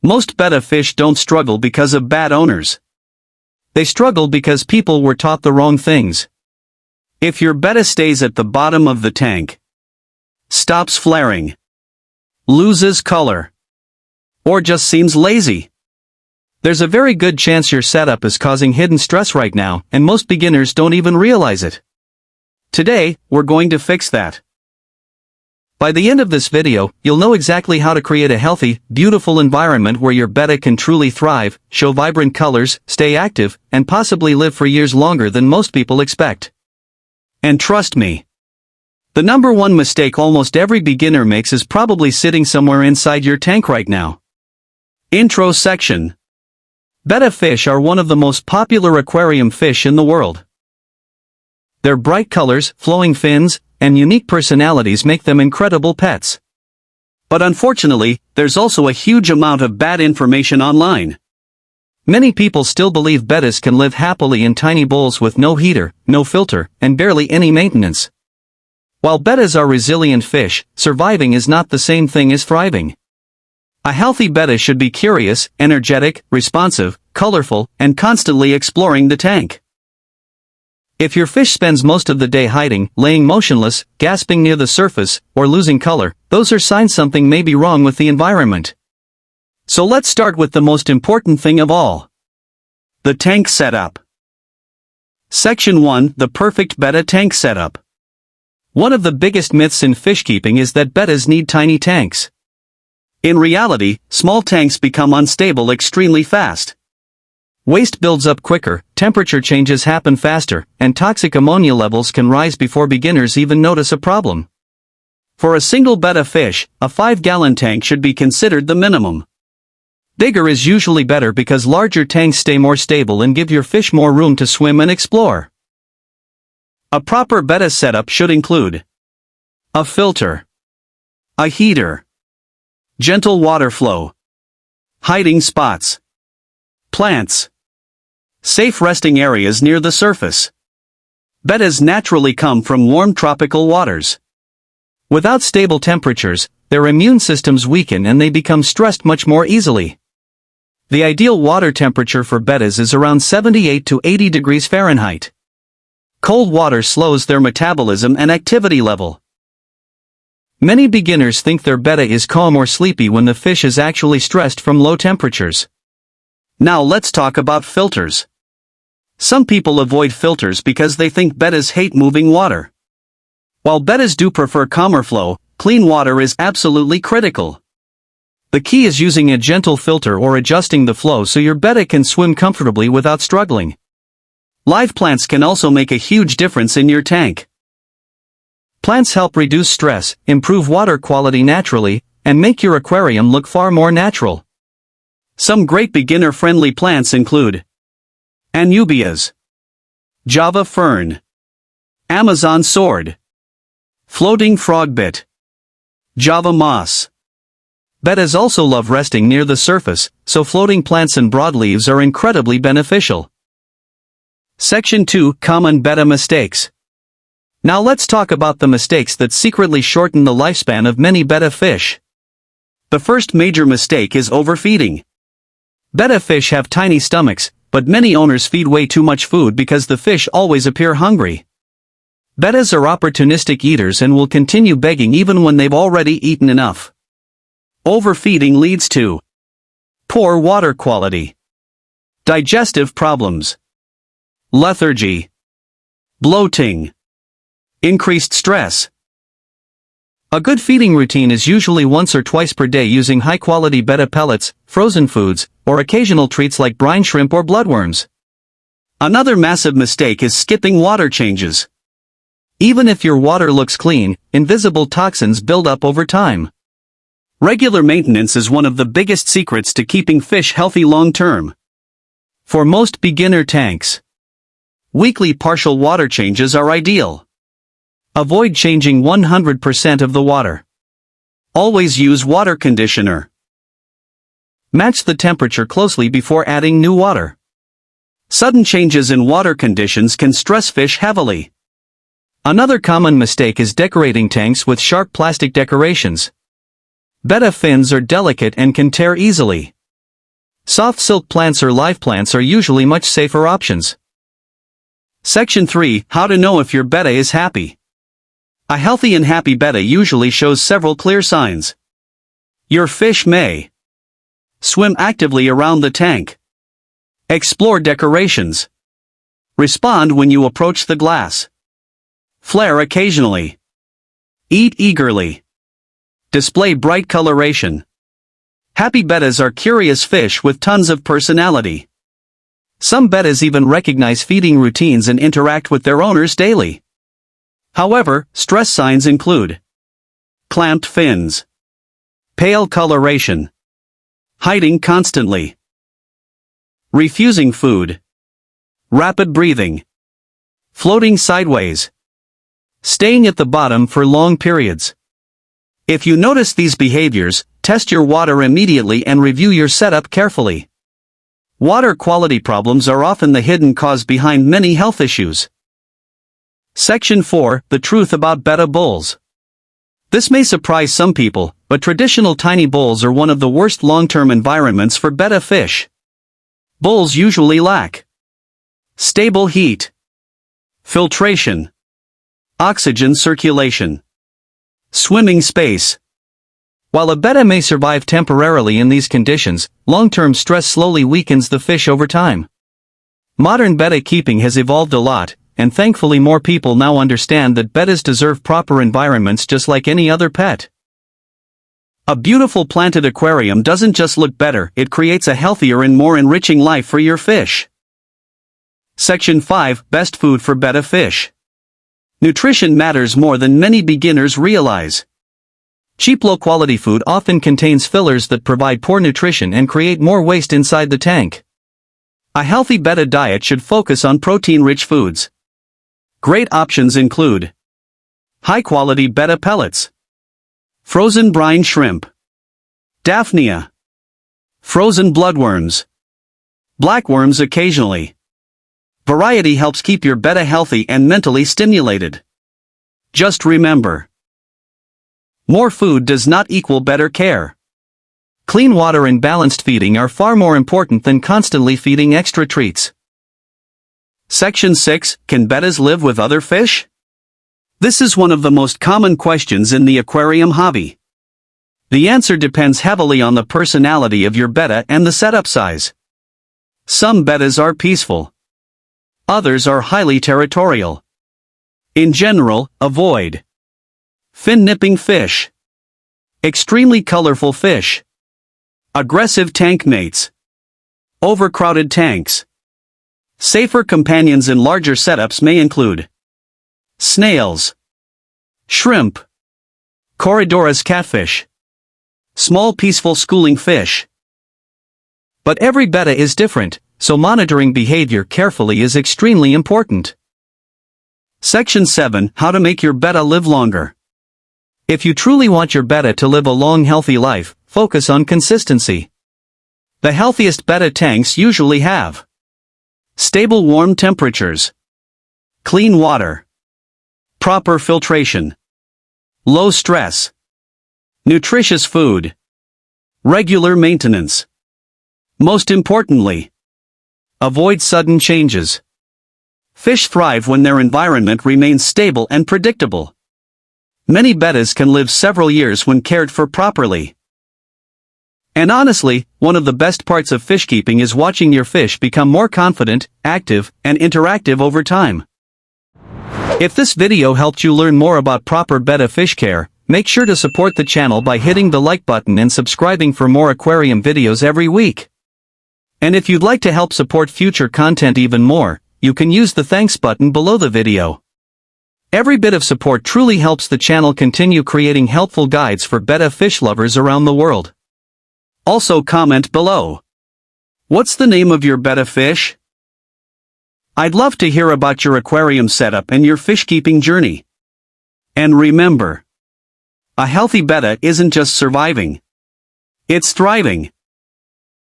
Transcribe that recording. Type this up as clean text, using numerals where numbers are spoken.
Most betta fish don't struggle because of bad owners. They struggle because people were taught the wrong things. If your betta stays at the bottom of the tank, stops flaring, loses color, or just seems lazy, there's a very good chance your setup is causing hidden stress right now, and most beginners don't even realize it. Today, we're going to fix that. By the end of this video, you'll know exactly how to create a healthy, beautiful environment where your betta can truly thrive, show vibrant colors, stay active, and possibly live for years longer than most people expect. And trust me, the number one mistake almost every beginner makes is probably sitting somewhere inside your tank right now. Intro section. Betta fish are one of the most popular aquarium fish in the world. Their bright colors, flowing fins, and unique personalities make them incredible pets. But unfortunately, there's also a huge amount of bad information online. Many people still believe bettas can live happily in tiny bowls with no heater, no filter, and barely any maintenance. While bettas are resilient fish, surviving is not the same thing as thriving. A healthy betta should be curious, energetic, responsive, colorful, and constantly exploring the tank. If your fish spends most of the day hiding, laying motionless, gasping near the surface, or losing color, those are signs something may be wrong with the environment. So let's start with the most important thing of all. The tank setup. Section 1. The perfect betta tank setup. One of the biggest myths in fish keeping is that bettas need tiny tanks. In reality, small tanks become unstable extremely fast. Waste builds up quicker, temperature changes happen faster, and toxic ammonia levels can rise before beginners even notice a problem. For a single betta fish, a 5-gallon tank should be considered the minimum. Bigger is usually better because larger tanks stay more stable and give your fish more room to swim and explore. A proper betta setup should include a filter, a heater, gentle water flow, hiding spots, plants, safe resting areas near the surface. Bettas naturally come from warm tropical waters. Without stable temperatures, their immune systems weaken and they become stressed much more easily. The ideal water temperature for bettas is around 78 to 80 degrees Fahrenheit. Cold water slows their metabolism and activity level. Many beginners think their betta is calm or sleepy when the fish is actually stressed from low temperatures. Now let's talk about filters. Some people avoid filters because they think bettas hate moving water. While bettas do prefer calmer flow, clean water is absolutely critical. The key is using a gentle filter or adjusting the flow so your betta can swim comfortably without struggling. Live plants can also make a huge difference in your tank. Plants help reduce stress, improve water quality naturally, and make your aquarium look far more natural. Some great beginner-friendly plants include Anubias, Java fern, Amazon sword, floating frogbit, Java moss. Bettas also love resting near the surface, so floating plants and broadleaves are incredibly beneficial. Section 2. Common betta mistakes. Now let's talk about the mistakes that secretly shorten the lifespan of many betta fish. The first major mistake is overfeeding. Betta fish have tiny stomachs, but many owners feed way too much food because the fish always appear hungry. Bettas are opportunistic eaters and will continue begging even when they've already eaten enough. Overfeeding leads to poor water quality, digestive problems, lethargy, bloating, increased stress. A good feeding routine is usually once or twice per day using high-quality betta pellets, frozen foods, or occasional treats like brine shrimp or bloodworms. Another massive mistake is skipping water changes. Even if your water looks clean, invisible toxins build up over time. Regular maintenance is one of the biggest secrets to keeping fish healthy long-term. For most beginner tanks, weekly partial water changes are ideal. Avoid changing 100% of the water. Always use water conditioner. Match the temperature closely before adding new water. Sudden changes in water conditions can stress fish heavily. Another common mistake is decorating tanks with sharp plastic decorations. Betta fins are delicate and can tear easily. Soft silk plants or live plants are usually much safer options. Section 3. How to know if your betta is happy. A healthy and happy betta usually shows several clear signs. Your fish may swim actively around the tank, explore decorations, respond when you approach the glass, flare occasionally, eat eagerly, display bright coloration. Happy bettas are curious fish with tons of personality. Some bettas even recognize feeding routines and interact with their owners daily. However, stress signs include clamped fins, pale coloration, hiding constantly, refusing food, rapid breathing, floating sideways, staying at the bottom for long periods. If you notice these behaviors, test your water immediately and review your setup carefully. Water quality problems are often the hidden cause behind many health issues. Section 4. The truth about betta bulls. This may surprise some people, but traditional tiny bowls are one of the worst long-term environments for betta fish. Bowls usually lack stable heat, filtration, oxygen circulation, swimming space. While a betta may survive temporarily in these conditions, long-term stress slowly weakens the fish over time. Modern betta keeping has evolved a lot, and thankfully more people now understand that bettas deserve proper environments just like any other pet. A beautiful planted aquarium doesn't just look better, it creates a healthier and more enriching life for your fish. Section 5. Best food for betta fish. Nutrition matters more than many beginners realize. Cheap low-quality food often contains fillers that provide poor nutrition and create more waste inside the tank. A healthy betta diet should focus on protein-rich foods. Great options include high-quality betta pellets, frozen brine shrimp, daphnia, frozen bloodworms, blackworms occasionally. Variety helps keep your betta healthy and mentally stimulated. Just remember, more food does not equal better care. Clean water and balanced feeding are far more important than constantly feeding extra treats. Section 6. Can bettas live with other fish? This is one of the most common questions in the aquarium hobby. The answer depends heavily on the personality of your betta and the setup size. Some bettas are peaceful. Others are highly territorial. In general, avoid fin-nipping fish, extremely colorful fish, aggressive tank mates, overcrowded tanks. Safer companions in larger setups may include snails, shrimp, Corydoras catfish, small peaceful schooling fish. But every betta is different, so monitoring behavior carefully is extremely important. Section 7. How to make your betta live longer. If you truly want your betta to live a long healthy life, focus on consistency. The healthiest betta tanks usually have stable warm temperatures, clean water, proper filtration, low stress, nutritious food, regular maintenance. Most importantly, avoid sudden changes. Fish thrive when their environment remains stable and predictable. Many bettas can live several years when cared for properly. And honestly, one of the best parts of fish keeping is watching your fish become more confident, active, and interactive over time. If this video helped you learn more about proper betta fish care, make sure to support the channel by hitting the like button and subscribing for more aquarium videos every week. And if you'd like to help support future content even more, you can use the thanks button below the video. Every bit of support truly helps the channel continue creating helpful guides for betta fish lovers around the world. Also comment below. What's the name of your betta fish? I'd love to hear about your aquarium setup and your fish keeping journey. And remember, a healthy betta isn't just surviving. It's thriving.